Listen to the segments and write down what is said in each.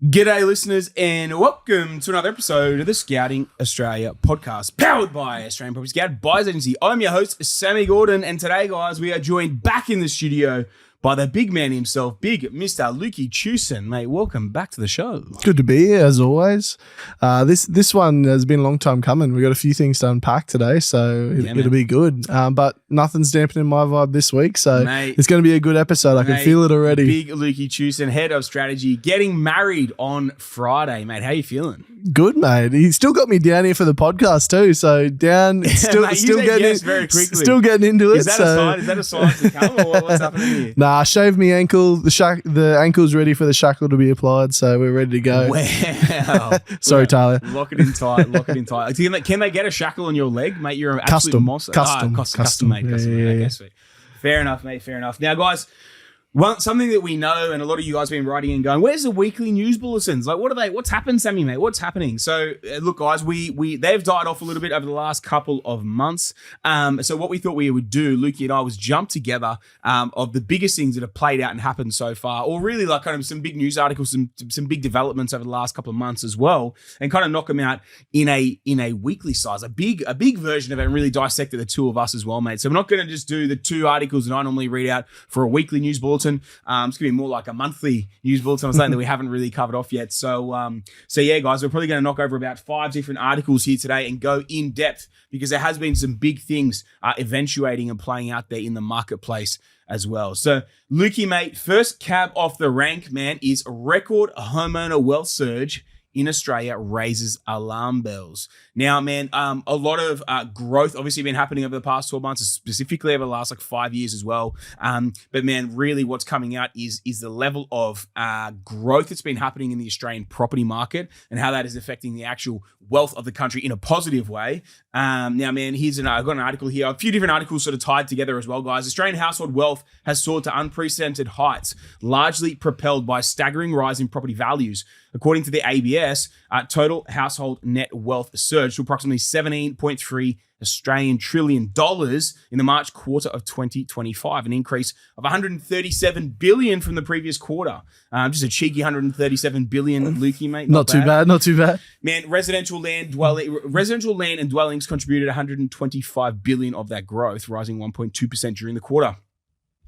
G'day listeners and welcome to another episode of the Scouting Australia podcast powered by Australian Property Scout Buyers Agency. I'm your host, Sammy Gordon, and today, guys, we are joined back in the studio by the big man himself, big Mr. Luke Teeuwsen. Mate, welcome back to the show. Good to be here, as always. This one has been a long time coming. We've got a few things to unpack today, so it'll be good. But nothing's dampening my vibe this week, so it's going to be a good episode. I can feel it already. Big Luke Teeuwsen, head of strategy, getting married on Friday. Mate, how you feeling? Good, mate. He still got me down here for the podcast too, so down still getting yes very quickly. Still getting into it. Is that a sign to come, or what's happening here? Nah, shaved me ankle. The ankle's ready for the shackle to be applied, so we're ready to go. Wow. Sorry, Tyler. Lock it in tight. Can they get a shackle on your leg, mate? You're an absolute monster. Custom made. Okay, sweet. Fair enough, mate. Fair enough. Now, guys, something that we know, and a lot of you guys have been writing and going, where's the weekly news bulletins? Like, what's happened, Sammy, mate? What's happening? So, look, guys, they've died off a little bit over the last couple of months. So what we thought we would do, Lukey and I, was jump together of the biggest things that have played out and happened so far, or really like kind of some big news articles, some big developments over the last couple of months as well, and kind of knock them out in a weekly size, a big version of it, and really dissect the two of us as well, mate. So we're not going to just do the two articles that I normally read out for a weekly news bulletin. It's going to be more like a monthly news bulletin or something that we haven't really covered off yet. So yeah, guys, we're probably going to knock over about 5 different articles here today and go in depth because there has been some big things eventuating and playing out there in the marketplace as well. So, Lukey, mate, first cab off the rank, man, is record homeowner wealth surge in Australia raises alarm bells. Now, man, a lot of growth obviously been happening over the past 12 months, specifically over the last 5 years as well. But man, really what's coming out is the level of growth that's been happening in the Australian property market and how that is affecting the actual wealth of the country in a positive way. Now, man, I've got an article here, a few different articles sort of tied together as well, guys. Australian household wealth has soared to unprecedented heights, largely propelled by staggering rise in property values. According to the APS, total household net wealth surged to approximately 17.3 Australian trillion dollars in the March quarter of 2025, an increase of 137 billion from the previous quarter. Just a cheeky 137 billion, Lukey, mate. Not too bad. Man, residential land and dwellings contributed 125 billion of that growth, rising 1.2% during the quarter.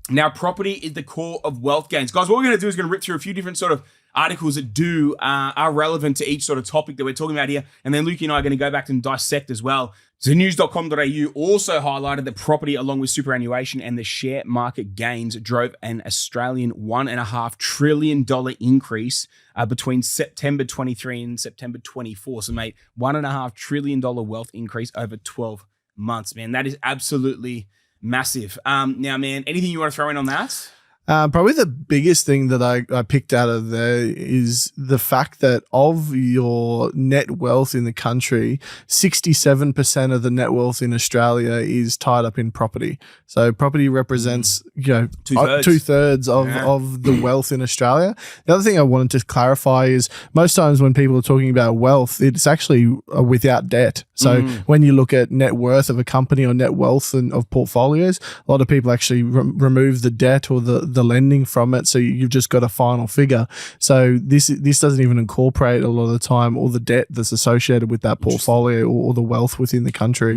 Now, property is the core of wealth gains. Guys, what we're going to do is going to rip through a few different sort of articles that are relevant to each sort of topic that we're talking about here. And then Luke and I are going to go back and dissect as well. So news.com.au also highlighted that property, along with superannuation and the share market gains, drove an Australian $1.5 trillion increase between September 23 and September 24. So, mate, $1.5 trillion wealth increase over 12 months, man. That is absolutely massive. Now, man, anything you want to throw in on that? Probably the biggest thing that I picked out of there is the fact that of your net wealth in the country, 67% of the net wealth in Australia is tied up in property. So property represents, two-thirds of the wealth in Australia. The other thing I wanted to clarify is most times when people are talking about wealth, it's actually without debt. So when you look at net worth of a company or net wealth of portfolios, a lot of people actually remove the debt or the lending from it, so you've just got a final figure. So this doesn't even incorporate a lot of the time all the debt that's associated with that portfolio or the wealth within the country.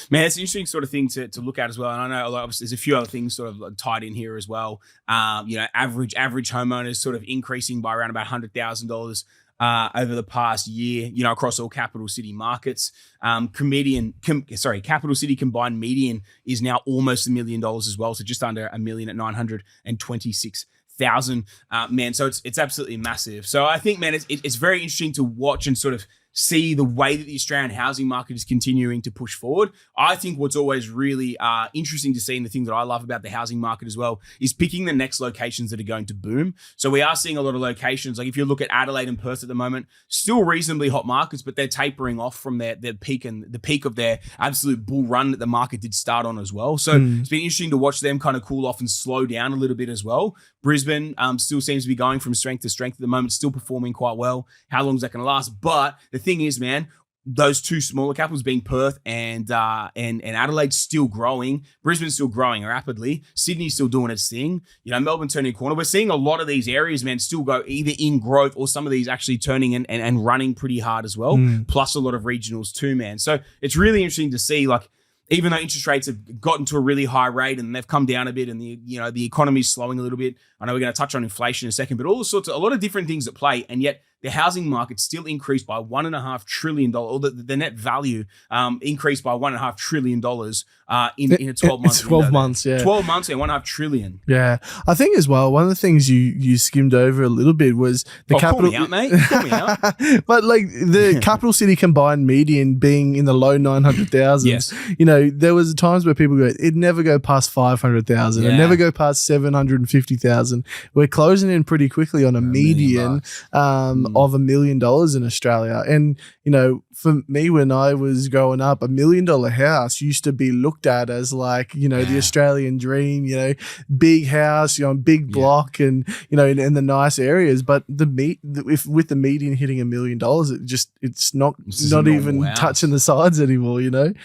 Man, it's an interesting sort of thing to look at as well. And I know there's a few other things sort of tied in here as well. Average homeowners sort of increasing by around about $100,000 over the past year, across all capital city markets. Capital city combined median is now almost $1 million as well. So just under $1 million at 926,000. Man, so it's absolutely massive. So I think, man, it's very interesting to watch and sort of see the way that the Australian housing market is continuing to push forward. I think what's always really interesting to see, and the thing that I love about the housing market as well, is picking the next locations that are going to boom. So we are seeing a lot of locations, like if you look at Adelaide and Perth at the moment, still reasonably hot markets, but they're tapering off from their peak and the peak of their absolute bull run that the market did start on as well. So it's been interesting to watch them kind of cool off and slow down a little bit as well. Brisbane still seems to be going from strength to strength at the moment, still performing quite well. How long is that going to last? But the thing is, man, those two smaller capitals being Perth and Adelaide still growing. Brisbane's still growing rapidly. Sydney's still doing its thing. Melbourne turning a corner. We're seeing a lot of these areas, man, still go either in growth or some of these actually turning and running pretty hard as well. Plus a lot of regionals too, man. So it's really interesting to see, like, even though interest rates have gotten to a really high rate and they've come down a bit and the economy is slowing a little bit. I know we're going to touch on inflation in a second, but a lot of different things at play. And yet the housing market still increased by $1.5 trillion, or the net value increased by $1.5 trillion in a 12 months. 12 months, yeah. 12 months and $1.5 trillion. Yeah. I think as well, one of the things you skimmed over a little bit was the capital. Call me out, mate. Call me out. But like the capital city combined median being in the low 900,000s. Yes. There was times where people go, it'd never go past 500,000. It'd never go past 750,000. We're closing in pretty quickly on a median of $1 million in Australia. And, for me, when I was growing up, $1 million house used to be looked at as like, the Australian dream, big house, big block and the nice areas. But with the median hitting $1 million, it's not even touching the sides anymore,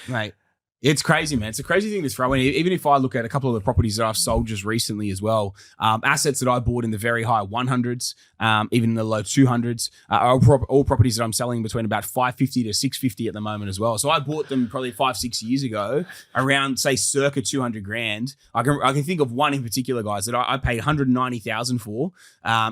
Right. It's crazy, man. It's a crazy thing to throw in. Even if I look at a couple of the properties that I've sold just recently as well, assets that I bought in the very high 100s, even in the low 200s, are all properties that I'm selling between about 550 to 650 at the moment as well. So I bought them probably 5-6 years ago around, say, circa 200 grand. I can think of one in particular, guys, that I paid 190,000 for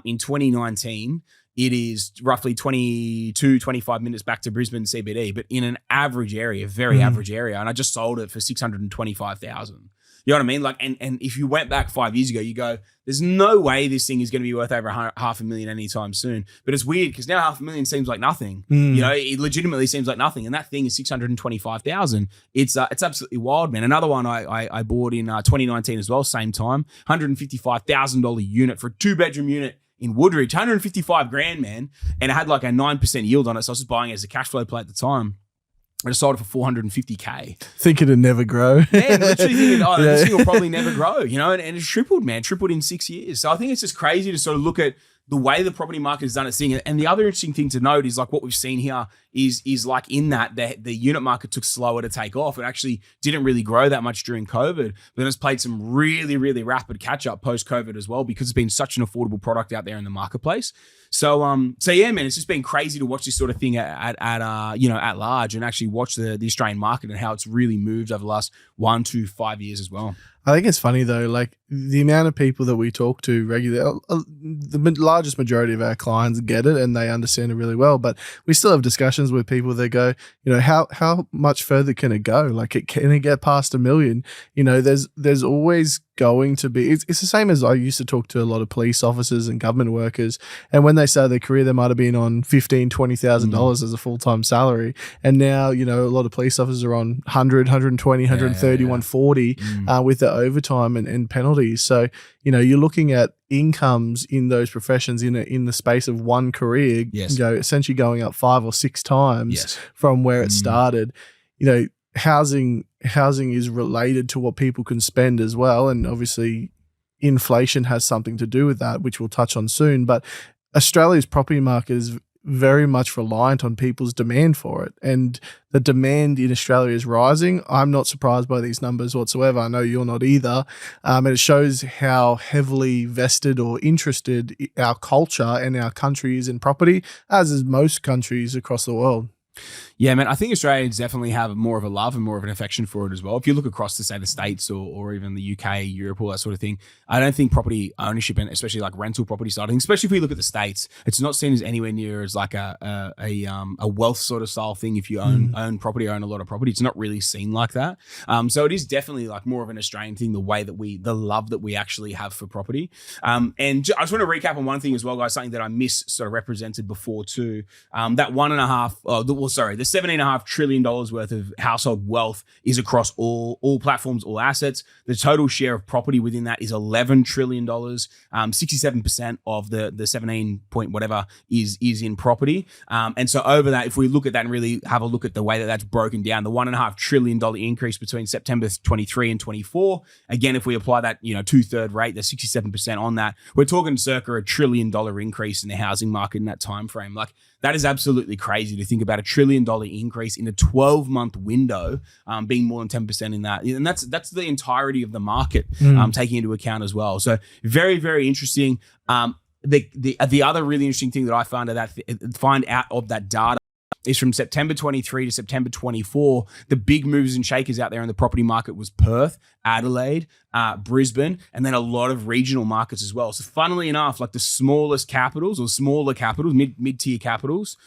in 2019. It is roughly 25 minutes back to Brisbane CBD, but in an average area, very average area. And I just sold it for 625,000. You know what I mean? Like, and if you went back 5 years ago, you go, there's no way this thing is going to be worth over $500,000 anytime soon. But it's weird because now $500,000 seems like nothing. It legitimately seems like nothing. And that thing is 625,000. It's absolutely wild, man. Another one I bought in 2019 as well, same time, $155,000 unit for a 2-bedroom unit in Woodridge, 155 grand, man. And it had like a 9% yield on it. So I was just buying it as a cash flow play at the time. I just sold it for $450K. Think it'd never grow. Yeah, literally thinking, this thing will probably never grow, and it's tripled, man, tripled in 6 years. So I think it's just crazy to sort of look at the way the property market has done its thing. And the other interesting thing to note is like what we've seen here is like in that the unit market took slower to take off. It actually didn't really grow that much during COVID, but then it's played some really, really rapid catch up post COVID as well, because it's been such an affordable product out there in the marketplace. So yeah, man, it's just been crazy to watch this sort of thing at large and actually watch the Australian market and how it's really moved over the last 1 to 5 years as well. I think it's funny though, like the amount of people that we talk to regularly, the largest majority of our clients get it and they understand it really well, but we still have discussions with people that go, how much further can it go? Like, can it get past 1 million? There's always going to be, it's the same as I used to talk to a lot of police officers and government workers. And when they started their career, they might have been on $15,000, $20,000 as a full-time salary. And now, a lot of police officers are on 100, 120, 130, 140 with the overtime and penalties. So, you're looking at incomes in those professions in the space of one career, essentially going up 5 or 6 times from where it started. Housing is related to what people can spend as well. And obviously inflation has something to do with that, which we'll touch on soon. But Australia's property market is very much reliant on people's demand for it. And the demand in Australia is rising. I'm not surprised by these numbers whatsoever. I know you're not either. And it shows how heavily vested or interested our culture and our country is in property, as is most countries across the world. Yeah, man, I think Australians definitely have more of a love and more of an affection for it as well. If you look across to, say, the States or even the UK, Europe, all that sort of thing, I don't think property ownership, and especially like rental property side, especially if we look at the States, it's not seen as anywhere near as like a wealth sort of style thing. If you own property, own a lot of property, it's not really seen like that. So it is definitely like more of an Australian thing, the love that we actually have for property. And I just want to recap on one thing as well, guys, something that I misrepresented before too. That the $17.5 trillion worth of household wealth is across all platforms, all assets. The total share of property within that is $11 trillion. 67% of the 17 point whatever is in property. And so over that, if we look at that and really have a look at the way that that's broken down, the $1.5 trillion increase between September 23 and 24. Again, if we apply that, 2/3 rate, the 67% on that, we're talking circa $1 trillion increase in the housing market in that time frame. Like, That is absolutely crazy to think about $1 trillion increase in a 12-month window, being more than 10% in that. And that's the entirety of the market, taking into account as well. So very, very interesting. The other really interesting thing that I find out of that data is from September 23 to September 24, the big movers and shakers out there in the property market was Perth, Adelaide, Brisbane, and then a lot of regional markets as well. So funnily enough, like the smaller capitals, mid-tier capitals,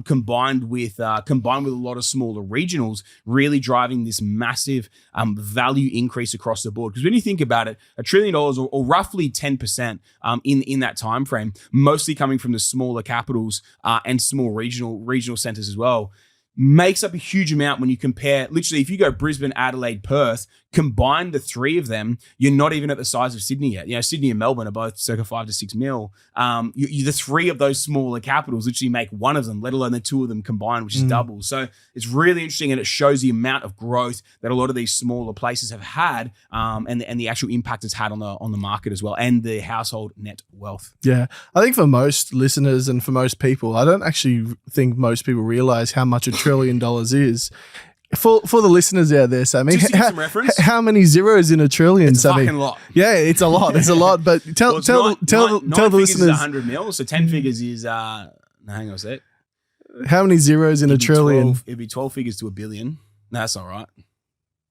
combined with a lot of smaller regionals, really driving this massive value increase across the board. Because when you think about it, $1 trillion or roughly 10% in that time frame, mostly coming from the smaller capitals and small regional centers as well, makes up a huge amount when you compare. Literally, if you go Brisbane, Adelaide, Perth, combine the three of them, you're not even at the size of Sydney yet. You know, Sydney and Melbourne are both circa 5 to 6 mil. The three of those smaller capitals literally make one of them, let alone the two of them combined, which is double. So it's really interesting, and it shows the amount of growth that a lot of these smaller places have had, and the actual impact it's had on the market as well, and the household net wealth. Yeah, I think for most listeners and for most people, I don't actually think most people realize how much $1 trillion is. For the listeners out there, Sammy, just to give some reference, how many zeros in $1 trillion, it's Sammy? a fucking lot. Yeah, it's a lot. It's a lot. But tell the listeners. 100 mil, so 10 figures is hang on a sec. How many zeros in $1 trillion? It'd be 12 figures to $1 billion. No, that's not right.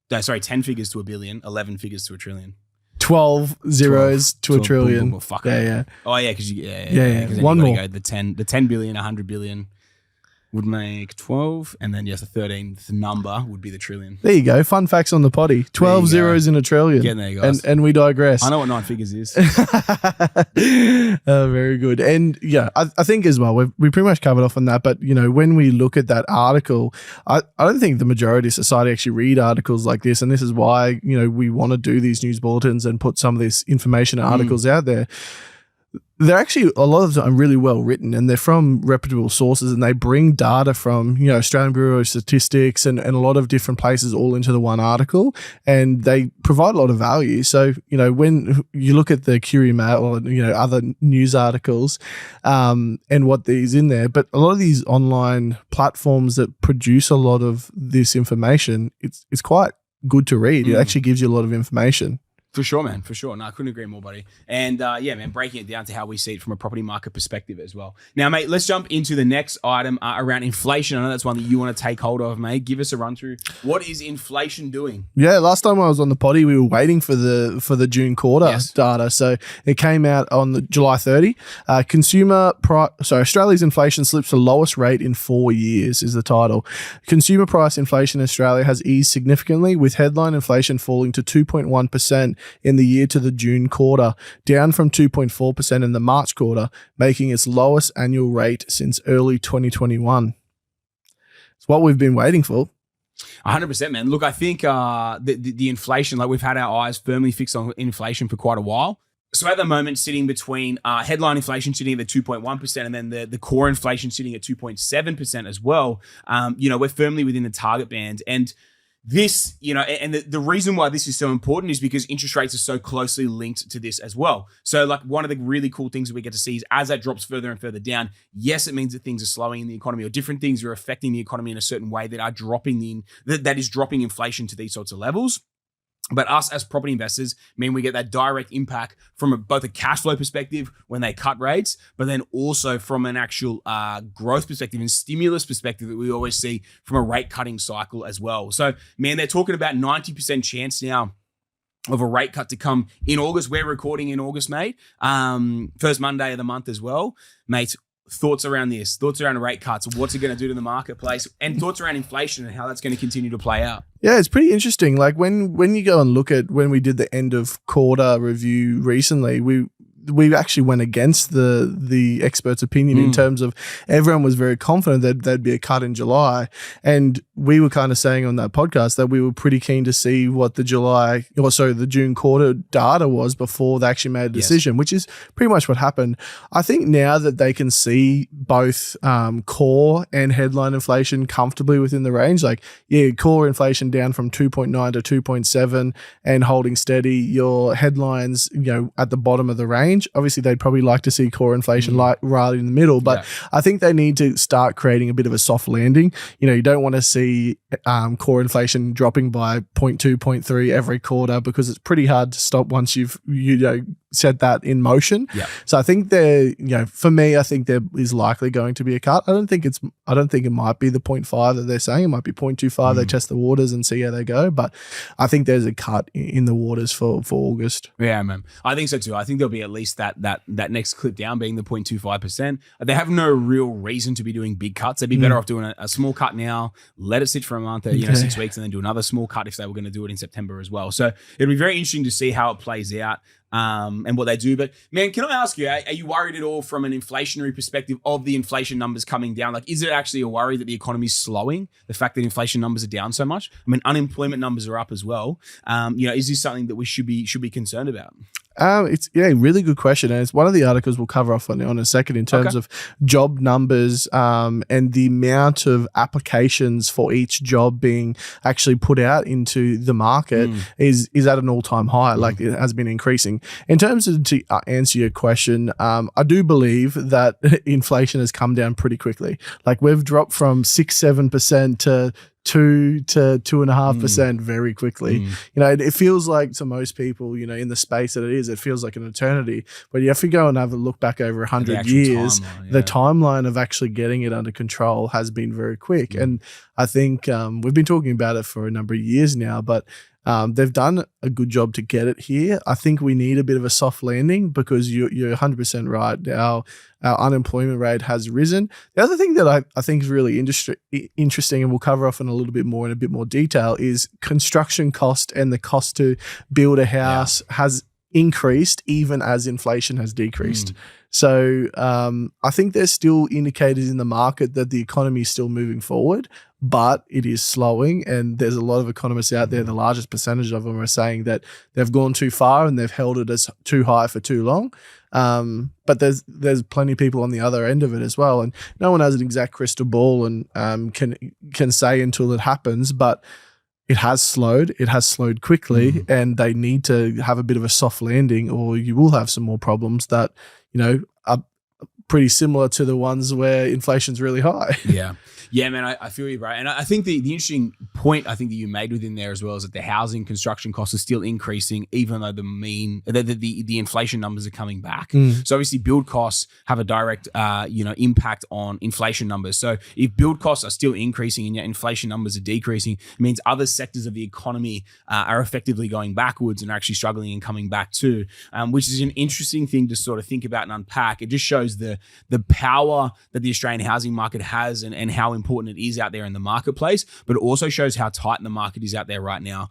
No, sorry, 10 figures to $1 billion, 11 figures to $1 trillion. 12 zeros to $1 trillion. Boom, fuck yeah. Oh yeah, because yeah. One more. Go the 10 billion, 100 billion. Would make 12, and then yes, the 13th number would be the trillion. There you go. Fun facts on the potty. 12 zeros in $1 trillion. Getting there, guys. And we digress. I know what 9 figures is. Very good. And yeah, I think as well, we pretty much covered off on that. But, you know, when we look at that article, I don't think the majority of society actually read articles like this. And this is why, you know, we want to do these news bulletins and put some of this information and articles out there. They're actually, a lot of them, really well written, and they're from reputable sources, and they bring data from, you know, Australian Bureau of Statistics and a lot of different places all into the one article, and they provide a lot of value. So, you know, when you look at the Curie Mail or, you know, other news articles and what is in there, but a lot of these online platforms that produce a lot of this information, it's quite good to read. It actually gives you a lot of information. For sure, man. For sure. No, I couldn't agree more, buddy. And yeah, man, breaking it down to how we see it from a property market perspective as well. Now, mate, let's jump into the next item around inflation. I know that's one that you want to take hold of, mate. Give us a run through. What is inflation doing? Yeah, last time I was on the potty, we were waiting for the June quarter data. So it came out on the July 30. Australia's inflation slips to lowest rate in 4 years is the title. Consumer price inflation in Australia has eased significantly, with headline inflation falling to 2.1% in the year to the June quarter, down from 2.4% in the March quarter, making its lowest annual rate since early 2021. It's what we've been waiting for. 100%, man. Look, I think the inflation, like we've had our eyes firmly fixed on inflation for quite a while. So at the moment, sitting between headline inflation sitting at the 2.1% and then the core inflation sitting at 2.7% as well, you know, we're firmly within the target band. And this, you know, and the reason why this is so important is because interest rates are so closely linked to this as well. So like one of the really cool things that we get to see is as that drops further and further down, yes, it means that things are slowing in the economy or different things are affecting the economy in a certain way that are dropping that is dropping inflation to these sorts of levels. But us as property investors mean we get that direct impact from both a cash flow perspective when they cut rates, but then also from an actual growth perspective and stimulus perspective that we always see from a rate cutting cycle as well. So, man, they're talking about 90% chance now of a rate cut to come in August. We're recording in August, mate. First Monday of the month as well. Mate, thoughts around this, thoughts around rate cuts, what's it going to do to the marketplace, and thoughts around inflation and how that's going to continue to play out. Yeah, it's pretty interesting. Like when you go and look at when we did the end of quarter review recently, we actually went against the experts' opinion in terms of everyone was very confident that there'd be a cut in July. And we were kind of saying on that podcast that we were pretty keen to see what the June quarter data was before they actually made a decision, which is pretty much what happened. I think now that they can see both core and headline inflation comfortably within the range, like, yeah, core inflation down from 2.9 to 2.7 and holding steady, your headlines, you know, at the bottom of the range. range. Obviously, they'd probably like to see core inflation right in the middle, but I think they need to start creating a bit of a soft landing. You don't want to see core inflation dropping by 0.2, 0.3 every quarter, because it's pretty hard to stop once you've set that in motion. Yeah. So I think for me, I think there is likely going to be a cut. I don't think it might be the 0.5 that they're saying. It might be 0.25. They test the waters and see how they go. But I think there's a cut in the waters for August. Yeah, man. I think so too. I think there'll be at least that next clip down being the 0.25%. They have no real reason to be doing big cuts. They'd be better off doing a small cut now, let it sit for a month, 6 weeks, and then do another small cut if they were going to do it in September as well. So it'll be very interesting to see how it plays out. And what they do. But man, can I ask you, are you worried at all from an inflationary perspective of the inflation numbers coming down? Like, is it actually a worry that the economy is slowing? The fact that inflation numbers are down so much? I mean, unemployment numbers are up as well. Is this something that we should be concerned about? It's a really good question, and it's one of the articles we'll cover off on a second in terms of job numbers and the amount of applications for each job being actually put out into the market is at an all-time high. Like, it has been increasing. In terms of, to answer your question, I do believe that inflation has come down pretty quickly. Like, we've dropped from 6-7% to 2.5% very quickly. It feels like, to most people, in the space that it feels like an eternity. But if you go and have a look back over 100 years, the timeline of actually getting it under control has been very quick. And I think we've been talking about it for a number of years now, but they've done a good job to get it here. I think we need a bit of a soft landing, because you're 100% right. Our unemployment rate has risen. The other thing that I think is really interesting, and we'll cover off in a little bit more detail, is construction cost and the cost to build a house has increased even as inflation has decreased. So I think there's still indicators in the market that the economy is still moving forward, but it is slowing. And there's a lot of economists out there, the largest percentage of them are saying that they've gone too far and they've held it as too high for too long. But there's plenty of people on the other end of it as well. And no one has an exact crystal ball and can say until it happens, but it has slowed. It has slowed quickly, and they need to have a bit of a soft landing, or you will have some more problems that, are pretty similar to the ones where inflation's really high. Yeah, man, I feel you, bro. And I think the interesting point I think that you made within there as well is that the housing construction costs are still increasing, even though the inflation numbers are coming back. So obviously build costs have a direct impact on inflation numbers. So if build costs are still increasing and yet inflation numbers are decreasing, it means other sectors of the economy are effectively going backwards and are actually struggling and coming back too, which is an interesting thing to sort of think about and unpack. It just shows the power that the Australian housing market has and how important it is out there in the marketplace, but it also shows how tight the market is out there right now.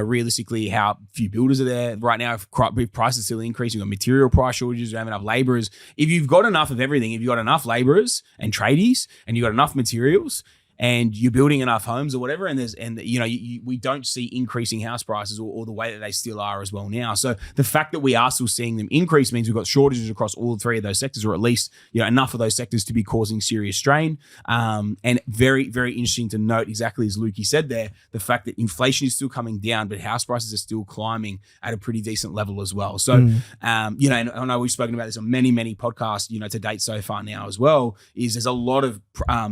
Realistically, how few builders are there right now. If prices still increasing, we've got material price shortages, we have enough laborers. If you've got enough of everything, if you've got enough laborers and tradies and you've got enough materials, and you're building enough homes or whatever, we don't see increasing house prices or the way that they still are as well now. So the fact that we are still seeing them increase means we've got shortages across all three of those sectors, or at least enough of those sectors to be causing serious strain. And very, very interesting to note, exactly as Lukey said there, the fact that inflation is still coming down, but house prices are still climbing at a pretty decent level as well. So, and I know we've spoken about this on many, many podcasts, to date so far now as well, is there's a lot of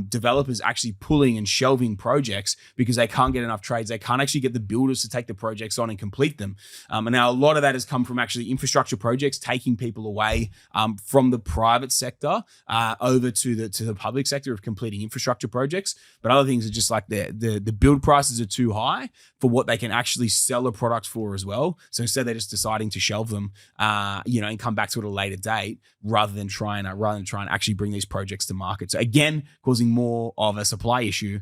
developers actually pulling and shelving projects because they can't get enough trades. They can't actually get the builders to take the projects on and complete them. And now a lot of that has come from actually infrastructure projects taking people away from the private sector over to the public sector of completing infrastructure projects. But other things are just like the build prices are too high for what they can actually sell a product for as well. So instead they're just deciding to shelve them, and come back to it at a later date rather than try and actually bring these projects to market. So again, causing more of a supply issue,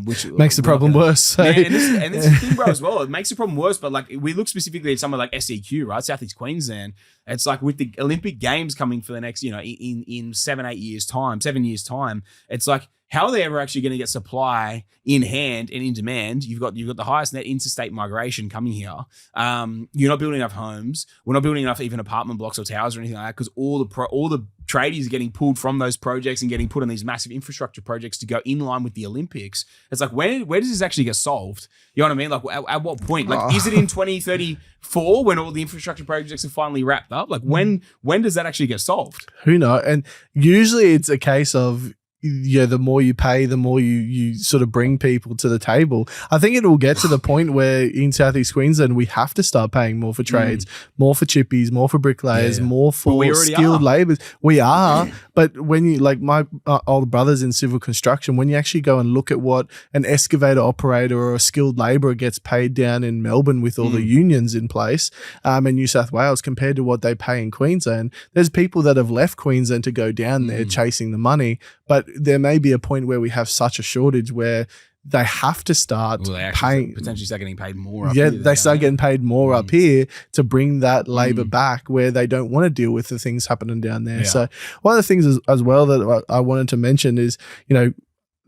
which makes the problem worse. And this is the thing, bro, as well. It makes the problem worse. But like, we look specifically at somewhere like SEQ, right, Southeast Queensland. It's like with the Olympic Games coming for the next, in 7 years time, it's like, how are they ever actually going to get supply in hand and in demand? You've got the highest net interstate migration coming here. You're not building enough homes. We're not building enough even apartment blocks or towers or anything like that, because all the tradies are getting pulled from those projects and getting put on these massive infrastructure projects to go in line with the Olympics. It's like, where does this actually get solved? You know what I mean? Like, at what point? Like, is it in 2034 when all the infrastructure projects are finally wrapped up? Like, when does that actually get solved? Who knows? And usually it's a case of, the more you pay, the more you sort of bring people to the table. I think it will get to the point where in Southeast Queensland, we have to start paying more for trades, more for chippies, more for bricklayers, more for skilled labourers. We are. But when you, like my older brother's in civil construction, when you actually go and look at what an excavator operator or a skilled labourer gets paid down in Melbourne with all the unions in place in New South Wales compared to what they pay in Queensland, there's people that have left Queensland to go down there chasing the money. But there may be a point where we have such a shortage where they have to start paying. Potentially start getting paid more up here. They start getting paid more up here to bring that labour back where they don't want to deal with the things happening down there. So one of the things as well that I wanted to mention is,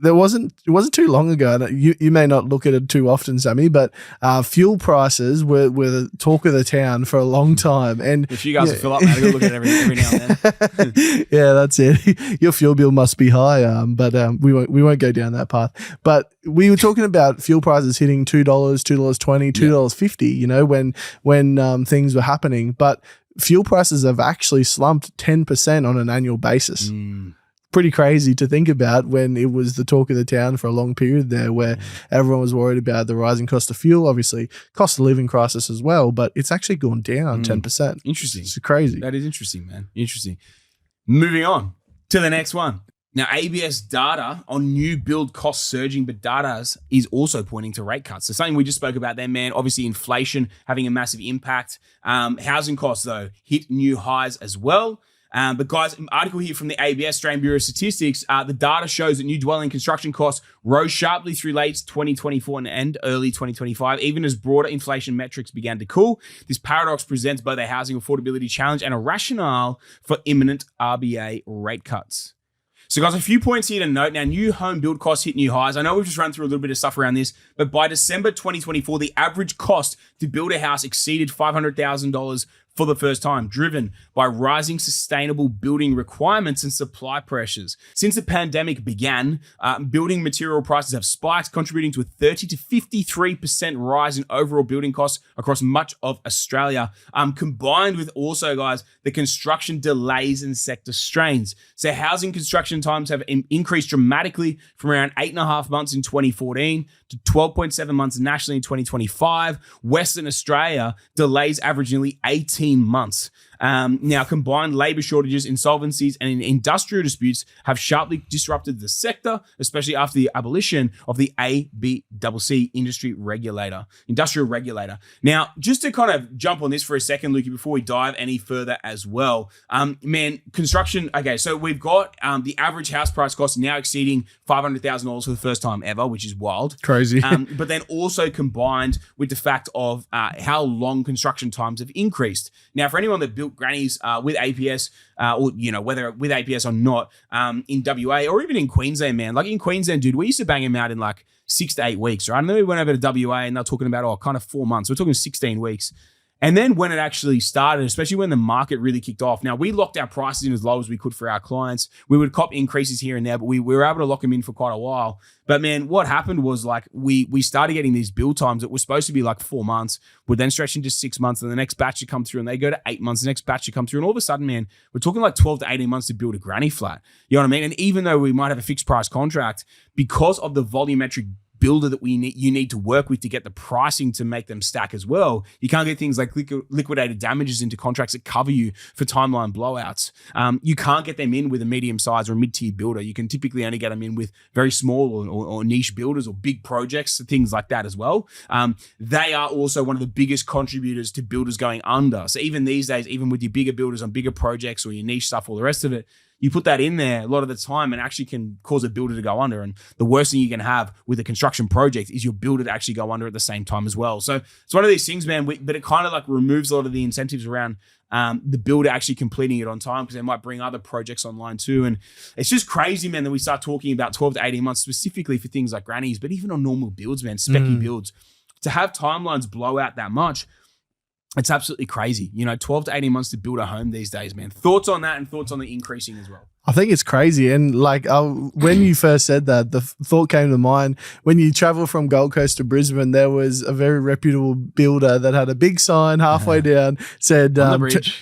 it wasn't too long ago, and you may not look at it too often, Sammy, but fuel prices were the talk of the town for a long time. And if you guys fill up, man, I gotta look at it every now and then. Yeah, that's it. Your fuel bill must be high, but we won't go down that path. But we were talking about fuel prices hitting $2, $2.20, $2.50. When things were happening, but fuel prices have actually slumped 10% on an annual basis. Pretty crazy to think about when it was the talk of the town for a long period there where everyone was worried about the rising cost of fuel, obviously cost of living crisis as well, but it's actually gone down 10%. Interesting. It's crazy. That is interesting, man. Interesting. Moving on to the next one. Now, ABS data on new build costs surging, but data is also pointing to rate cuts. So something we just spoke about there, man, obviously inflation having a massive impact. Housing costs, though, hit new highs as well. But guys, an article here from the ABS, Australian Bureau of Statistics, the data shows that new dwelling construction costs rose sharply through late 2024 and early 2025, even as broader inflation metrics began to cool. This paradox presents both a housing affordability challenge and a rationale for imminent RBA rate cuts. So guys, a few points here to note. Now, new home build costs hit new highs. I know we've just run through a little bit of stuff around this, but by December 2024, the average cost to build a house exceeded $500,000 for the first time, driven by rising sustainable building requirements and supply pressures. Since the pandemic began, building material prices have spiked, contributing to a 30 to 53% rise in overall building costs across much of Australia, combined with also, guys, the construction delays and sector strains. So housing construction times have increased dramatically from around 8.5 months in 2014 to 12.7 months nationally in 2025. Western Australia delays average nearly 18 months. Now, combined labour shortages, insolvencies, and industrial disputes have sharply disrupted the sector, especially after the abolition of the ABCC industrial regulator. Now, just to kind of jump on this for a second, Lukey, before we dive any further as well, construction. Okay, so we've got the average house price cost now exceeding $500,000 for the first time ever, which is wild, crazy. But then also combined with the fact of how long construction times have increased. Now, for anyone that built grannies with APS, or whether with APS or not, in WA or even in Queensland, man. Like in Queensland, dude, we used to bang them out in like 6 to 8 weeks, right? I know we went over to WA and they're talking about kind of 4 months. We're talking 16 weeks. And then when it actually started, especially when the market really kicked off, now we locked our prices in as low as we could for our clients. We would cop increases here and there, but we were able to lock them in for quite a while. But man, what happened was like we started getting these build times that were supposed to be like 4 months, would then stretch into 6 months, and the next batch would come through and they go to 8 months, the next batch would come through. And all of a sudden, man, we're talking like 12 to 18 months to build a granny flat. You know what I mean? And even though we might have a fixed price contract, because of the volumetric builder that you need to work with to get the pricing to make them stack as well, you can't get things like liquidated damages into contracts that cover you for timeline blowouts. You can't get them in with a medium size or a mid-tier builder. You can typically only get them in with very small or niche builders or big projects, things like that as well. They are also one of the biggest contributors to builders going under. So even these days, even with your bigger builders on bigger projects or your niche stuff, all the rest of it, you put that in there a lot of the time and actually can cause a builder to go under. And the worst thing you can have with a construction project is your builder to actually go under at the same time as well. So it's one of these things, man, but it kind of like removes a lot of the incentives around the builder actually completing it on time, because they might bring other projects online too. And it's just crazy, man, that we start talking about 12 to 18 months specifically for things like grannies, but even on normal builds, man, specky builds, to have timelines blow out that much. It's absolutely crazy. 12 to 18 months to build a home these days, man. Thoughts on that and thoughts on the increasing as well? I think it's crazy. And like when you first said that, the thought came to mind. When you travel from Gold Coast to Brisbane, there was a very reputable builder that had a big sign halfway down, said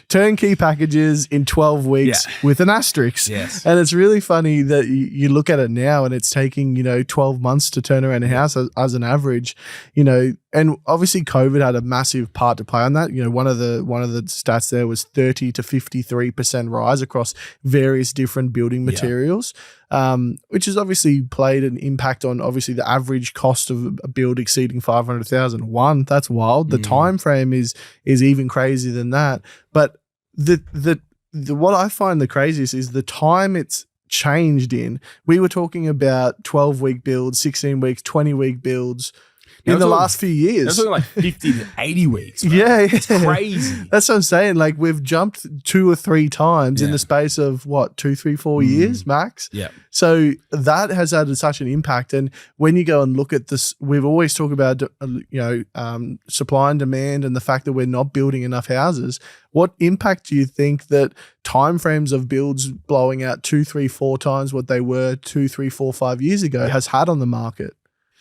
turnkey packages in 12 weeks with an asterisk. Yes. And it's really funny that you look at it now and it's taking, 12 months to turn around a house as an average, and obviously COVID had a massive part to play on that. One of the stats there was 30 to 53% rise across various different building materials, which has obviously played an impact on obviously the average cost of a build exceeding 500,000. One, that's wild. The time frame is even crazier than that. But the what I find the craziest is the time it's changed in. We were talking about 12-week builds, 16 weeks, 20-week builds in the last few years. That's talking like 50 to 80 weeks. Bro. Yeah. It's crazy. That's what I'm saying. Like we've jumped 2 or 3 times in the space of 2, 3, 4 years max. Yeah. So that has had such an impact. And when you go and look at this, we've always talked about, supply and demand and the fact that we're not building enough houses. What impact do you think that timeframes of builds blowing out 2, 3, 4 times what they were 2, 3, 4, 5 years ago has had on the market?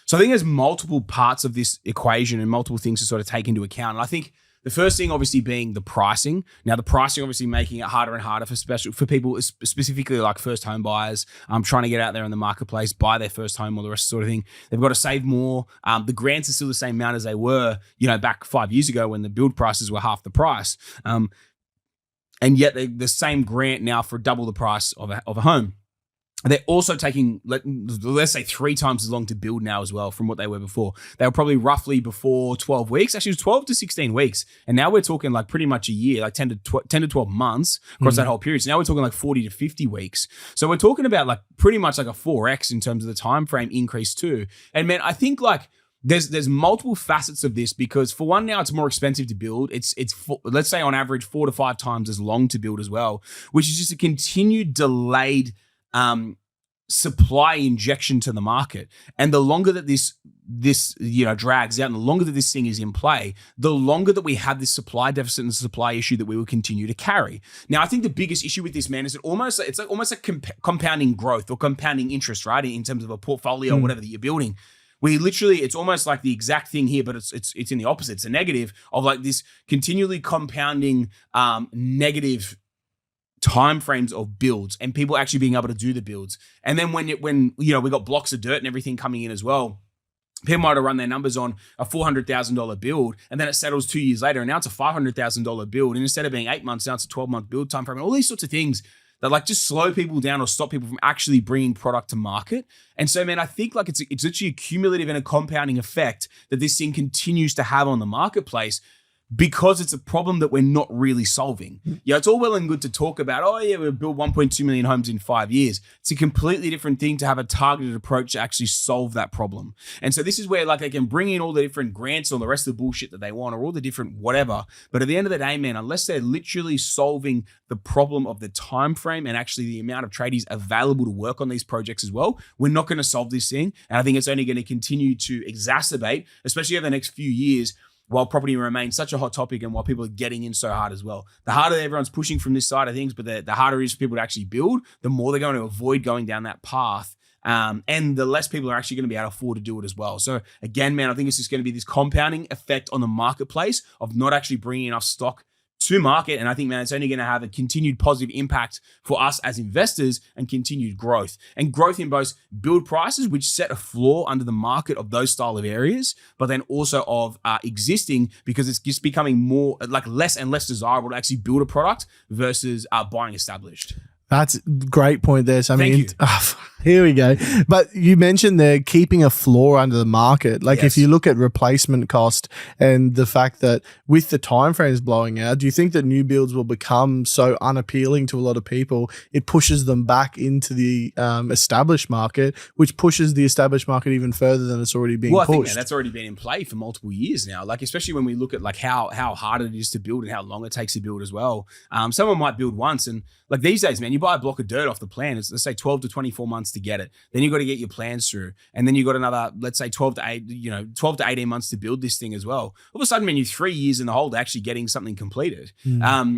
So I think there's multiple parts of this equation and multiple things to sort of take into account. And I think the first thing obviously being the pricing. Now the pricing obviously making it harder and harder for people, specifically like first home buyers, trying to get out there in the marketplace, buy their first home or the rest sort of thing. They've got to save more. The grants are still the same amount as they were, back 5 years ago when the build prices were half the price. And yet the same grant now for double the price of a home. They're also taking, let's say, 3 times as long to build now as well from what they were before. They were probably roughly before 12 weeks. Actually, it was 12 to 16 weeks. And now we're talking like pretty much a year, like 10 to 12 months across that whole period. So now we're talking like 40 to 50 weeks. So we're talking about like pretty much like a 4x in terms of the time frame increase too. And man, I think like there's multiple facets of this because for one, now it's more expensive to build. It's let's say on average 4 to 5 times as long to build as well, which is just a continued delayed supply injection to the market. And the longer that this drags out and the longer that this thing is in play, the longer that we have this supply deficit and supply issue that we will continue to carry. Now, I think the biggest issue with this, man, is it's almost like compounding growth or compounding interest, right? In terms of a portfolio or whatever that you're building. It's almost like the exact thing here, but it's in the opposite. It's a negative of like this continually compounding negative timeframes of builds and people actually being able to do the builds. And then when we got blocks of dirt and everything coming in as well, people might have run their numbers on a $400,000 build and then it settles 2 years later and now it's a $500,000 build. And instead of being 8 months, now it's a 12-month build time frame and all these sorts of things that like just slow people down or stop people from actually bringing product to market. And so, man, I think like it's literally a cumulative and a compounding effect that this thing continues to have on the marketplace because it's a problem that we're not really solving. It's all well and good to talk about, we'll build 1.2 million homes in 5 years. It's a completely different thing to have a targeted approach to actually solve that problem. And so this is where like they can bring in all the different grants or the rest of the bullshit that they want or all the different whatever. But at the end of the day, man, unless they're literally solving the problem of the time frame and actually the amount of tradies available to work on these projects as well, we're not going to solve this thing. And I think it's only going to continue to exacerbate, especially over the next few years, while property remains such a hot topic and while people are getting in so hard as well. The harder everyone's pushing from this side of things, but the harder it is for people to actually build, the more they're going to avoid going down that path. And the less people are actually going to be able to afford to do it as well. So again, man, I think it's just going to be this compounding effect on the marketplace of not actually bringing enough stock to market. And I think, man, it's only going to have a continued positive impact for us as investors and continued growth. And growth in both build prices, which set a floor under the market of those style of areas, but then also of existing because it's just becoming more like less and less desirable to actually build a product versus buying established. That's a great point there. So, I mean, Thank you. Here we go. But you mentioned there keeping a floor under the market. Like if you look at replacement cost and the fact that with the timeframes blowing out, do you think that new builds will become so unappealing to a lot of people, it pushes them back into the established market, which pushes the established market even further than it's already being pushed? I think that's already been in play for multiple years now. Like especially when we look at like how hard it is to build and how long it takes to build as well. Someone might build once and like these days, man, you buy a block of dirt off the plan, it's let's say 12 to 24 months to get it. Then you've got to get your plans through. And then you've got another, let's say 12 to 18 months to build this thing as well. All of a sudden, man, you're 3 years in the hole to actually getting something completed,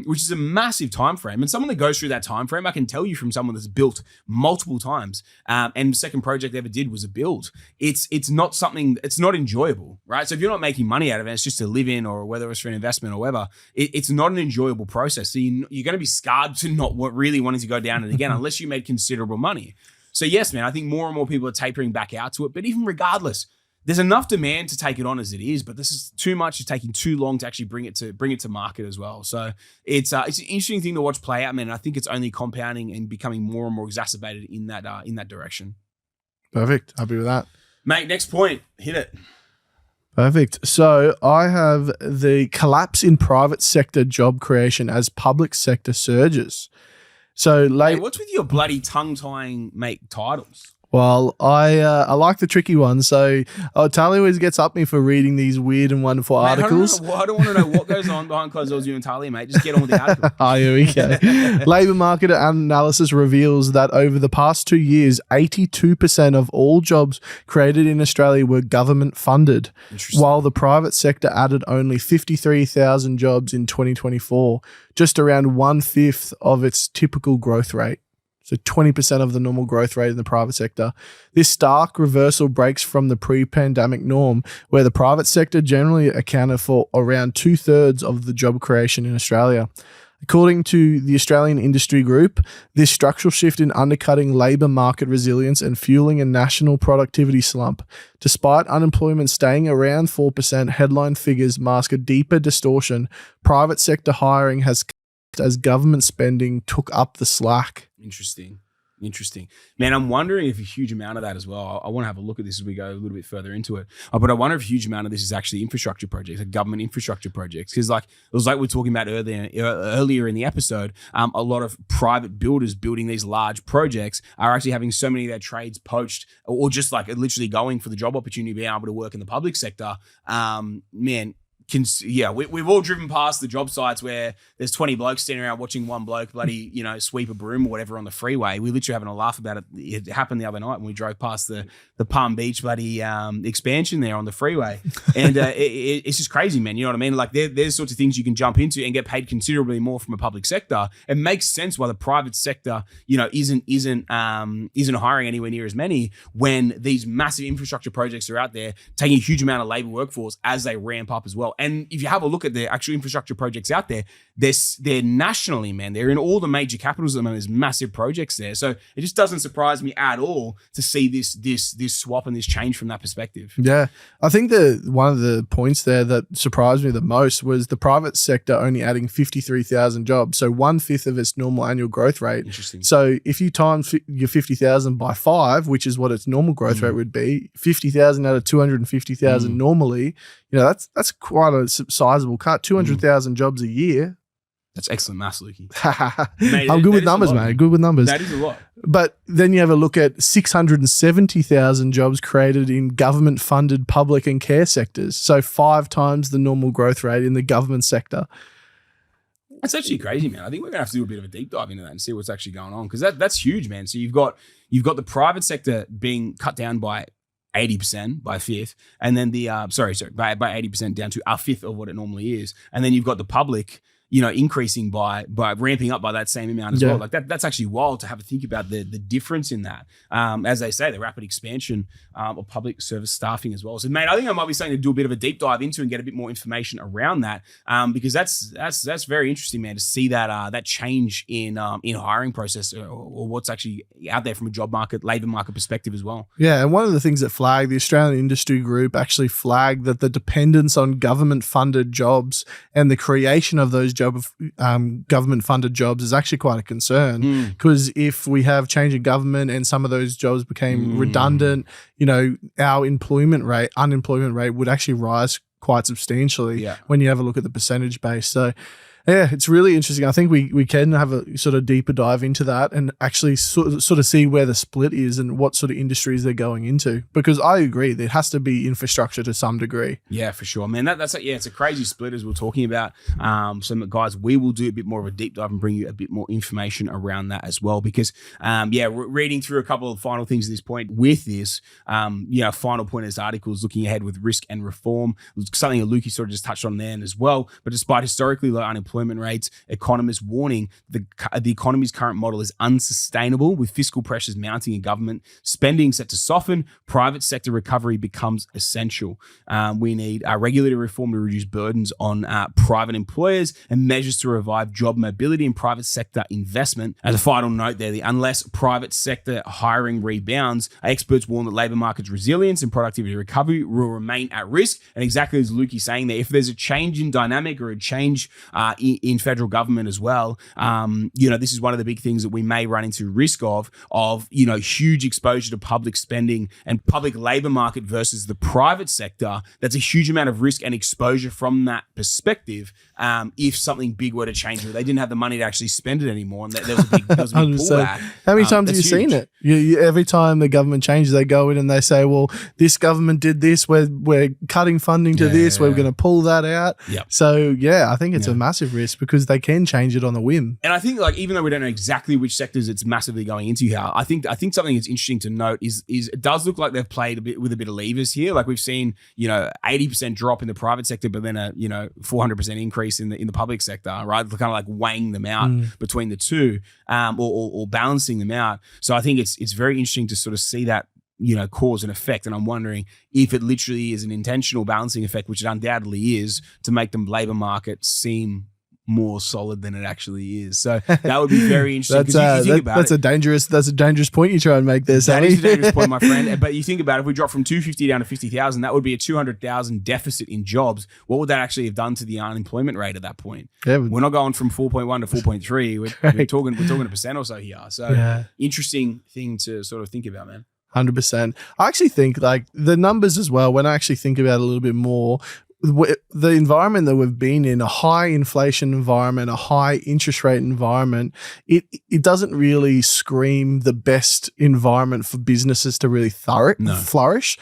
which is a massive time frame. And someone that goes through that time frame, I can tell you from someone that's built multiple times. And the second project they ever did was a build. It's not something, it's not enjoyable, right? So if you're not making money out of it, it's just to live in, or whether it's for an investment or whatever, it's not an enjoyable process. So you're going to be scarred to not really wanting to go down it again unless you made considerable money. So yes, man, I think more and more people are tapering back out to it. But even regardless, there's enough demand to take it on as it is, but this is too much. It's taking too long to actually bring it to market as well. So it's an interesting thing to watch play out, man. And I think it's only compounding and becoming more and more exacerbated in that direction. Perfect. Happy with that. Mate, next point. Hit it. Perfect. So I have the collapse in private sector job creation as public sector surges. So what's with your bloody tongue-tying, mate, titles? Well, I like the tricky one. So Tali always gets up me for reading these weird and wonderful articles. I don't want to know what goes on behind closed doors, you and Tali, mate. Just get on with the article. Oh, here we go. Labour market analysis reveals that over the past 2 years, 82% of all jobs created in Australia were government funded, while the private sector added only 53,000 jobs in 2024, just around 1/5 of its typical growth rate. So 20% of the normal growth rate in the private sector. This stark reversal breaks from the pre-pandemic norm, where the private sector generally accounted for around 2/3 of the job creation in Australia. According to the Australian Industry Group, this structural shift in undercutting labour market resilience and fueling a national productivity slump. Despite unemployment staying around 4%, headline figures mask a deeper distortion. Private sector hiring has as government spending took up the slack. Interesting. Man, I'm wondering if a huge amount of that as well, I want to have a look at this as we go a little bit further into it, but I wonder if a huge amount of this is actually infrastructure projects, like government infrastructure projects. Because it was like we were talking about earlier in the episode, a lot of private builders building these large projects are actually having so many of their trades poached, or just like literally going for the job opportunity, being able to work in the public sector. Man, we've all driven past the job sites where there's 20 blokes standing around watching one bloke bloody, sweep a broom or whatever on the freeway. We literally having a laugh about it. It happened the other night when we drove past the Palm Beach bloody expansion there on the freeway. And it's just crazy, man. You know what I mean? Like there's sorts of things you can jump into and get paid considerably more from a public sector. It makes sense why the private sector, isn't hiring anywhere near as many when these massive infrastructure projects are out there taking a huge amount of labor workforce as they ramp up as well. And if you have a look at the actual infrastructure projects out there, they're nationally, man. They're in all the major capitals at the moment. There's massive projects there. So it just doesn't surprise me at all to see this swap and this change from that perspective. Yeah. I think one of the points there that surprised me the most was the private sector only adding 53,000 jobs. So 1/5 of its normal annual growth rate. Interesting. So if you times your 50,000 by 5, which is what its normal growth rate would be, 50,000 out of 250,000 normally, that's quite a sizable cut. 200,000 jobs a year. That's excellent maths, Lukey. I'm good with numbers, mate. Good with numbers. That is a lot. But then you have a look at 670,000 jobs created in government-funded public and care sectors. So 5 times the normal growth rate in the government sector. That's actually crazy, man. I think we're gonna have to do a bit of a deep dive into that and see what's actually going on, because that's huge, man. So you've got the private sector being cut down by 80%, by 1/5, and then by 80% down to 1/5 of what it normally is, and then you've got the public, increasing by ramping up by that same amount as well. Like that's actually wild to have a think about the difference in that. As they say, the rapid expansion of public service staffing as well. So, mate, I think I might be starting to do a bit of a deep dive into and get a bit more information around that, because that's very interesting, man, to see that change in hiring process or what's actually out there from a job market, labor market perspective as well. Yeah, and one of the things that flagged, the Australian Industry Group actually flagged that the dependence on government-funded jobs and the creation of those government-funded jobs is actually quite a concern, because if we have change in government and some of those jobs became redundant, our unemployment rate would actually rise quite substantially when you have a look at the percentage base. So Yeah, it's really interesting. I think we can have a sort of deeper dive into that and actually sort of see where the split is and what sort of industries they're going into. Because I agree, there has to be infrastructure to some degree. Yeah, for sure, man. It's a crazy split as we're talking about. So guys, we will do a bit more of a deep dive and bring you a bit more information around that as well. Because reading through a couple of final things at this point with this, final point of this article is looking ahead with risk and reform. Something that Lukey sort of just touched on then as well. But despite historically low unemployment rates, economists warning the economy's current model is unsustainable, with fiscal pressures mounting and government spending set to soften. Private sector recovery becomes essential. We need regulatory reform to reduce burdens on private employers and measures to revive job mobility and private sector investment. As a final note there, unless private sector hiring rebounds, experts warn that labour market's resilience and productivity recovery will remain at risk. And exactly as Lukey's saying there, if there's a change in dynamic or a change in federal government as well, this is one of the big things that we may run into risk of huge exposure to public spending and public labour market versus the private sector. That's a huge amount of risk and exposure from that perspective. If something big were to change, where they didn't have the money to actually spend it anymore, and there was a big pullback. How many times have you seen it? Every time the government changes, they go in and they say, "Well, this government did this. We're cutting funding to this. We're going to pull that out." Yep. So I think it's a massive risk because they can change it on a whim. And I think even though we don't know exactly which sectors it's massively going into here, I think something that's interesting to note is it does look like they've played with a bit of levers here. Like we've seen 80% drop in the private sector, but then a 400% increase in the public sector, right? Kind of like weighing them out between the two, or balancing them out. So I think it's very interesting to sort of see that cause and effect. And I'm wondering if it literally is an intentional balancing effect, which it undoubtedly is, to make the labor market seem more solid than it actually is. So that would be very interesting. That's a dangerous point you try and make there, Sammy. That is a dangerous point, my friend. But you think about it, if we drop from 250 down to 50,000, that would be a 200,000 deficit in jobs. What would that actually have done to the unemployment rate at that point? Yeah, we're not going from 4.1 to 4.3. We're talking a percent or so here. So interesting thing to sort of think about, man. 100%. I actually think like the numbers as well, when I actually think about it a little bit more, the environment that we've been in, a high inflation environment, a high interest rate environment, it doesn't really scream the best environment for businesses to really flourish.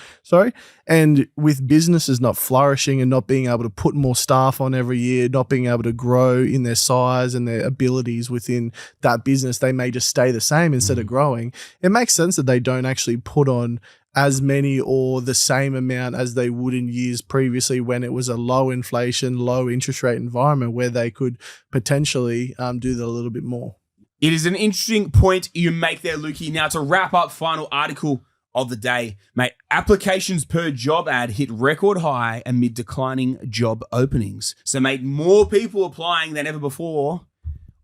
And with businesses not flourishing and not being able to put more staff on every year, not being able to grow in their size and their abilities within that business, they may just stay the same instead of growing. It makes sense that they don't actually put on as many or the same amount as they would in years previously when it was a low inflation, low interest rate environment where they could potentially do that a little bit more. It is an interesting point you make there, Lukey. Now to wrap up, final article of the day, mate. Applications per job ad hit record high amid declining job openings. So, mate, more people applying than ever before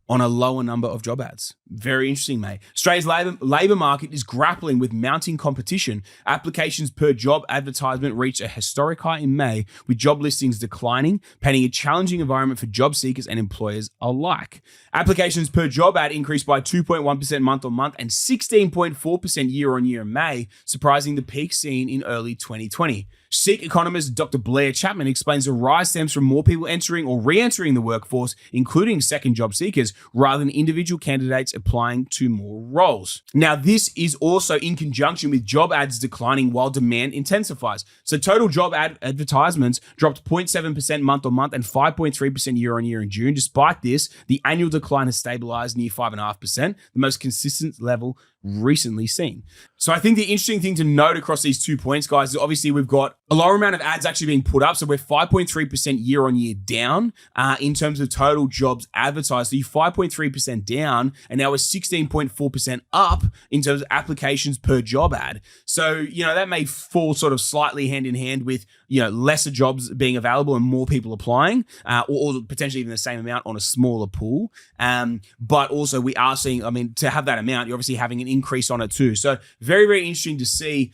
on a lower number of job ads. Very interesting, mate. Australia's labour market is grappling with mounting competition. Applications per job advertisement reached a historic high in May, with job listings declining, painting a challenging environment for job seekers and employers alike. Applications per job ad increased by 2.1% month on month and 16.4% year on year in May, surprising the peak seen in early 2020. SEEK economist Dr. Blair Chapman explains the rise stems from more people entering or re-entering the workforce, including second job seekers, rather than individual candidates applying to more roles. Now, this is also in conjunction with job ads declining while demand intensifies. So total job advertisements dropped 0.7% month on month and 5.3% year on year in June. Despite this, the annual decline has stabilized near 5.5%, the most consistent level recently seen. So I think the interesting thing to note across these 2 points, guys, is obviously we've got a lower amount of ads actually being put up. So we're 5.3% year on year down in terms of total jobs advertised. So you're 5.3% down, and now we're 16.4% up in terms of applications per job ad. So, that may fall sort of slightly hand in hand with, lesser jobs being available and more people applying, or potentially even the same amount on a smaller pool. But also we are seeing, to have that amount, you're obviously having an increase on it too. So very, very interesting to see.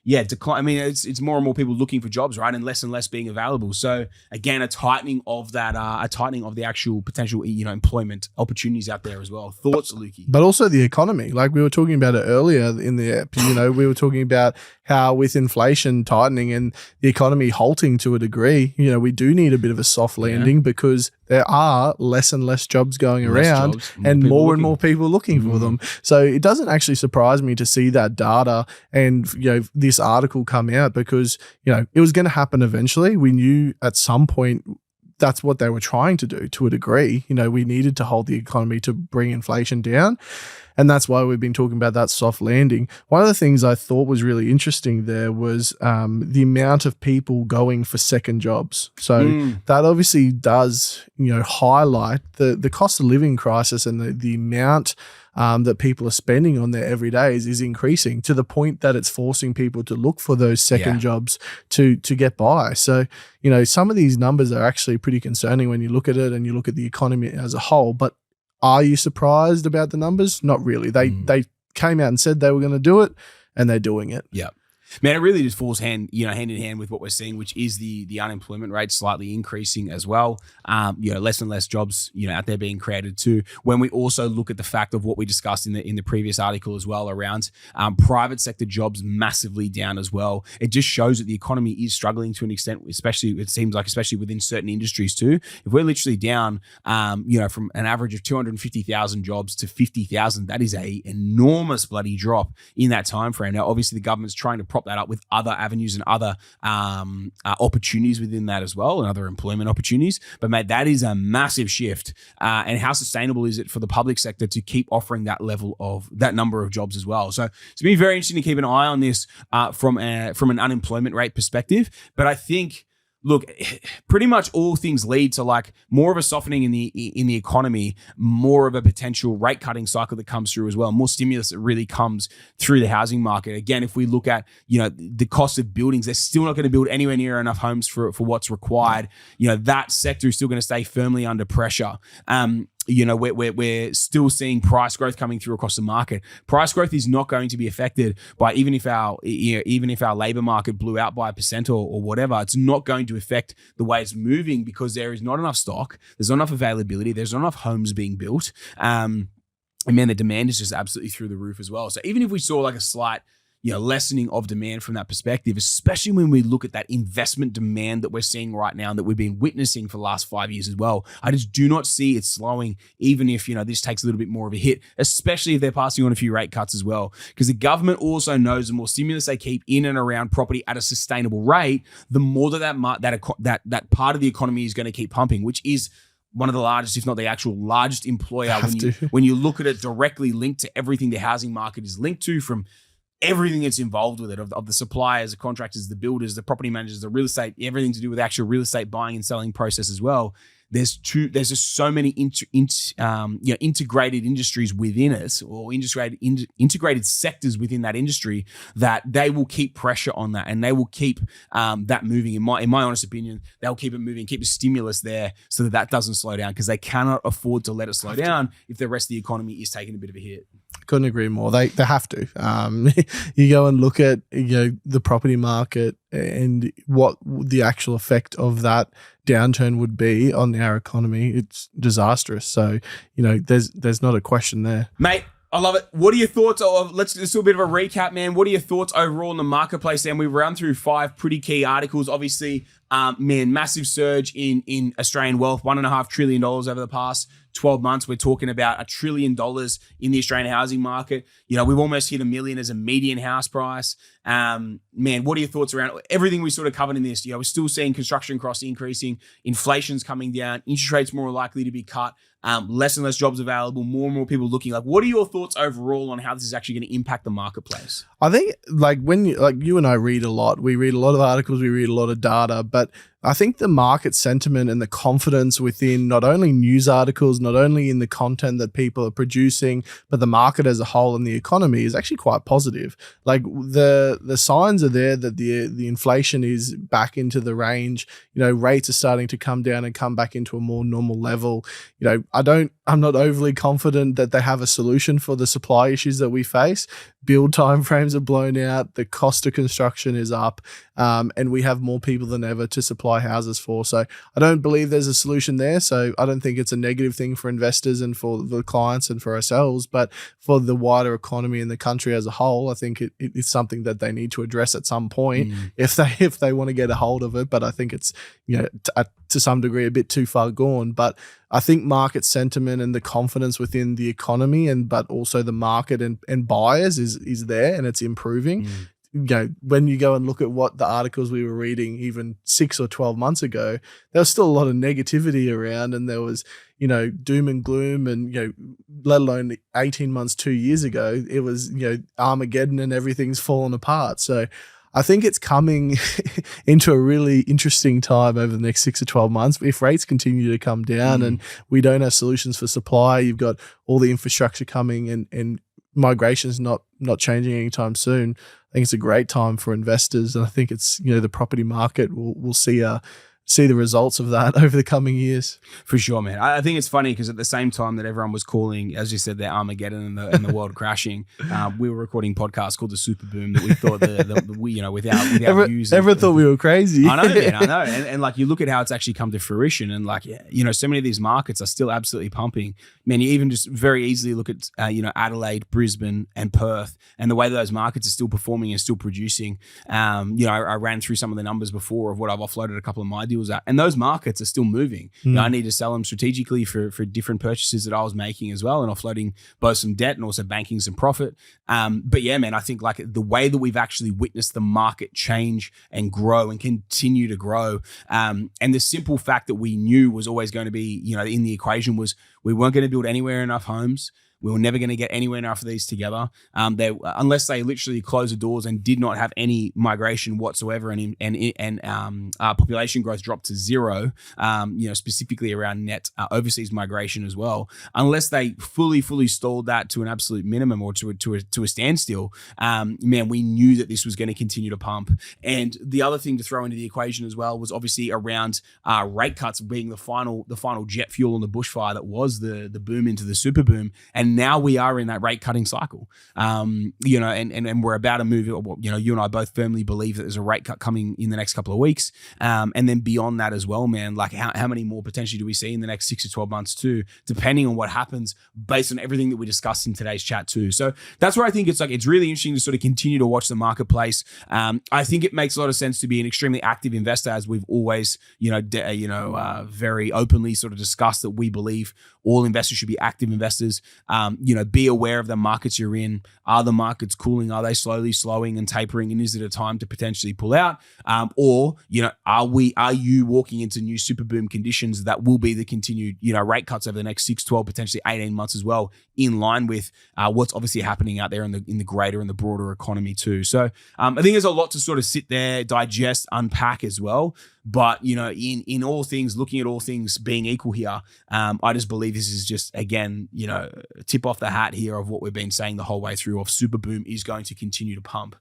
Decline. It's more and more people looking for jobs, right, and less being available. So again, a tightening of that, a tightening of the actual potential, employment opportunities out there as well. Thoughts, Lukey? But also the economy, like we were talking about it earlier in the app. We were talking about how with inflation tightening and the economy halting to a degree, we do need a bit of a soft landing because there are less and less jobs going around and more people looking for them. So it doesn't actually surprise me to see that data and, this article come out because, it was going to happen eventually. We knew at some point that's what they were trying to do to a degree. We needed to hold the economy to bring inflation down. And that's why we've been talking about that soft landing. One of the things I thought was really interesting there was the amount of people going for second jobs. So that obviously does, highlight the cost of living crisis and the amount that people are spending on their everydays is increasing to the point that it's forcing people to look for those second jobs to get by. So, some of these numbers are actually pretty concerning when you look at it and you look at the economy as a whole. But are you surprised about the numbers? Not really. They came out and said they were going to do it, and they're doing it. Yeah. Man, it really just falls hand in hand with what we're seeing, which is the unemployment rate slightly increasing as well. Less and less jobs, out there being created too. When we also look at the fact of what we discussed in the previous article as well around private sector jobs massively down as well. It just shows that the economy is struggling to an extent, especially within certain industries too. If we're literally down, from an average of 250,000 jobs to 50,000, that is a enormous bloody drop in that time frame. Now, obviously, the government's trying to prop that up with other avenues and other opportunities within that as well, and other employment opportunities. But mate, that is a massive shift. And how sustainable is it for the public sector to keep offering that level of that number of jobs as well? So it's been very interesting to keep an eye on this from an unemployment rate perspective. But I think, look, pretty much all things lead to like more of a softening in the economy, more of a potential rate cutting cycle that comes through as well, more stimulus that really comes through the housing market. Again, if we look at, the cost of buildings, they're still not going to build anywhere near enough homes for what's required. That sector is still going to stay firmly under pressure. We're still seeing price growth coming through across the market. Price growth is not going to be affected by even if our labor market blew out by 1% or whatever. It's not going to affect the way it's moving because there is not enough stock. There's not enough availability. There's not enough homes being built. And man, the demand is just absolutely through the roof as well. So even if we saw like a slight lessening of demand from that perspective, especially when we look at that investment demand that we're seeing right now and that we've been witnessing for the last 5 years as well. I just do not see it slowing, even if, this takes a little bit more of a hit, especially if they're passing on a few rate cuts as well. Because the government also knows the more stimulus they keep in and around property at a sustainable rate, the more that part of the economy is going to keep pumping, which is one of the largest, if not the actual largest employer when you look at it directly linked to everything the housing market is linked to, from everything that's involved with it, of the suppliers, the contractors, the builders, the property managers, the real estate, everything to do with the actual real estate buying and selling process as well. There's just so many integrated industries within it, or integrated sectors within that industry, that they will keep pressure on that, and they will keep that moving. In my honest opinion, they'll keep it moving, keep a stimulus there so that doesn't slow down, because they cannot afford to let it slow down if the rest of the economy is taking a bit of a hit. Couldn't agree more. They have to. You go and look at the property market and what the actual effect of that downturn would be on our economy. It's disastrous. So there's not a question there, mate. I love it. What are your thoughts? Let's do a bit of a recap, man. What are your thoughts overall in the marketplace? And we've run through 5 pretty key articles. Obviously, massive surge in Australian wealth, $1.5 trillion over the past 12 months. We're talking about $1 trillion in the Australian housing market. We've almost hit $1 million as a median house price. Man, what are your thoughts around everything we sort of covered in this? We're still seeing construction costs increasing, inflation's coming down, interest rates more likely to be cut, less and less jobs available, more and more people looking. Like, what are your thoughts overall on how this is actually going to impact the marketplace? I think when you and I read a lot, we read a lot of articles, we read a lot of data, but I think the market sentiment and the confidence within not only news articles, not only in the content that people are producing, but the market as a whole and the economy is actually quite positive. Like the signs are there that the inflation is back into the range. Rates are starting to come down and come back into a more normal level. I'm not overly confident that they have a solution for the supply issues that we face. build timeframes are blown out, the cost of construction is up, and we have more people than ever to supply houses for. So I don't believe there's a solution there. So I don't think it's a negative thing for investors and for the clients and for ourselves, but for the wider economy and the country as a whole, I think it's something that they need to address at some point if they want to get a hold of it. But I think it's, to some degree a bit too far gone. But I think market sentiment and the confidence within the economy but also the market and buyers is there, and it's improving. When you go and look at what the articles we were reading even 6 or 12 months ago, there was still a lot of negativity around, and there was, doom and gloom, and, let alone 18 months, 2 years ago, it was, Armageddon and everything's fallen apart. So I think it's coming into a really interesting time over the next 6 or 12 months. If rates continue to come down and we don't have solutions for supply, you've got all the infrastructure coming and migration's not changing anytime soon. I think it's a great time for investors, and I think it's, the property market will see the results of that over the coming years. For sure, man. I think it's funny because at the same time that everyone was calling, as you said, the Armageddon and the world crashing, we were recording podcasts called the Superboom that we thought without views. Everyone thought we were crazy. I know, man. I know. And like, you look at how it's actually come to fruition, and like, so many of these markets are still absolutely pumping. Man, you even just very easily look at, Adelaide, Brisbane and Perth, and the way that those markets are still performing and still producing. I ran through some of the numbers before of what I've offloaded a couple of my deals at, and those markets are still moving. I need to sell them strategically for different purchases that I was making as well, and offloading both some debt and also banking some profit. But yeah, man, I think like the way that we've actually witnessed the market change and grow and continue to grow, and the simple fact that we knew was always going to be, in the equation was we weren't going to build anywhere enough homes. We were never going to get anywhere enough of these together. Unless they literally closed the doors and did not have any migration whatsoever, and population growth dropped to zero. Specifically around net overseas migration as well. Unless they fully stalled that to an absolute minimum or to a standstill, man, we knew that this was going to continue to pump. And the other thing to throw into the equation as well was obviously around rate cuts being the final jet fuel on the bushfire that was the boom into the super boom. And now we are in that rate cutting cycle, and we're about to move. You and I both firmly believe that there's a rate cut coming in the next couple of weeks, and then beyond that as well, man. Like how many more potentially do we see in the next 6 to 12 months too, depending on what happens, based on everything that we discussed in today's chat too. So that's where I think it's really interesting to sort of continue to watch the marketplace. I think it makes a lot of sense to be an extremely active investor, as we've always, very openly sort of discussed that we believe all investors should be active investors. Be aware of the markets you're in. Are the markets cooling? Are they slowly slowing and tapering? And is it a time to potentially pull out? Or are you walking into new super boom conditions that will be the continued, rate cuts over the next 6, 12, potentially 18 months as well, in line with what's obviously happening out there in the greater and the broader economy too. So I think there's a lot to sort of sit there, digest, unpack as well. But, in all things, looking at all things being equal here, I just believe this is just, again, tip off the hat here of what we've been saying the whole way through of Superboom is going to continue to pump.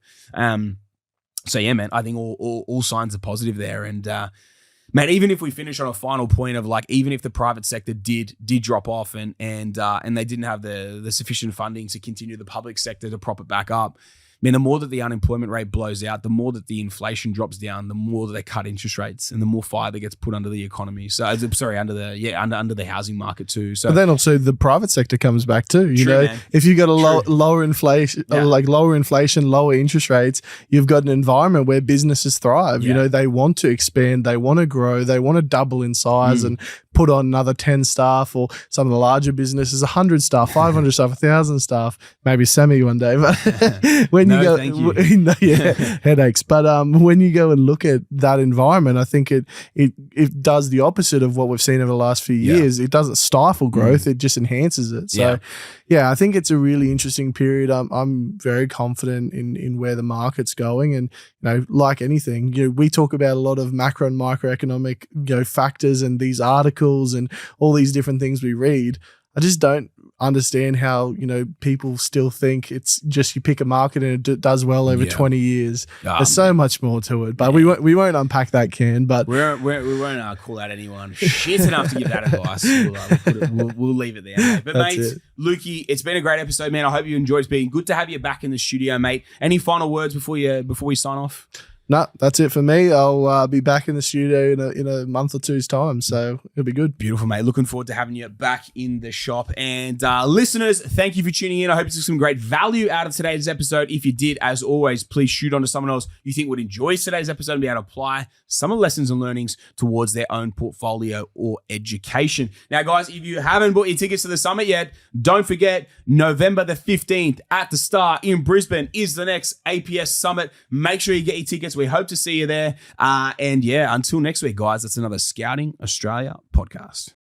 So yeah, man, I think all signs are positive there. And, man, even if we finish on a final point of like, even if the private sector did drop off and they didn't have the sufficient funding to continue the public sector to prop it back up, the more that the unemployment rate blows out, the more that the inflation drops down, the more that they cut interest rates, and the more fire that gets put under the economy. So, under the housing market too. So, but then also the private sector comes back too. Man. If you got a lower inflation, lower interest rates, you've got an environment where businesses thrive. Yeah. They want to expand, they want to grow, they want to double in size and put on another 10 staff, or some of the larger businesses, 100 staff, 500 staff, 1,000 staff, maybe Sammy one day. But when headaches. But when you go and look at that environment, I think it does the opposite of what we've seen over the last few years. It doesn't stifle growth; it just enhances it. So, I think it's a really interesting period. I'm very confident in where the market's going, and like anything, we talk about a lot of macro and microeconomic factors and these articles and all these different things we read. understand how, people still think it's just you pick a market and it does well over 20 years. There's so much more to it, but we won't unpack that can. But we won't call out anyone shit enough to give that advice. We'll leave it there, mate. But mate, Lukey, it's been a great episode, man. I hope you enjoyed. It's been good to have you back in the studio, mate. Any final words before we sign off? No, that's it for me. I'll be back in the studio in a month or two's time, so it'll be good. Beautiful, mate. Looking forward to having you back in the shop. And listeners, thank you for tuning in. I hope you took some great value out of today's episode. If you did, as always, please shoot on to someone else you think would enjoy today's episode and be able to apply some of the lessons and learnings towards their own portfolio or education. Now, guys, if you haven't bought your tickets to the summit yet, don't forget, November the 15th at the Star in Brisbane is the next APS Summit. Make sure you get your tickets. We hope to see you there. And until next week, guys, that's another Scouting Australia podcast.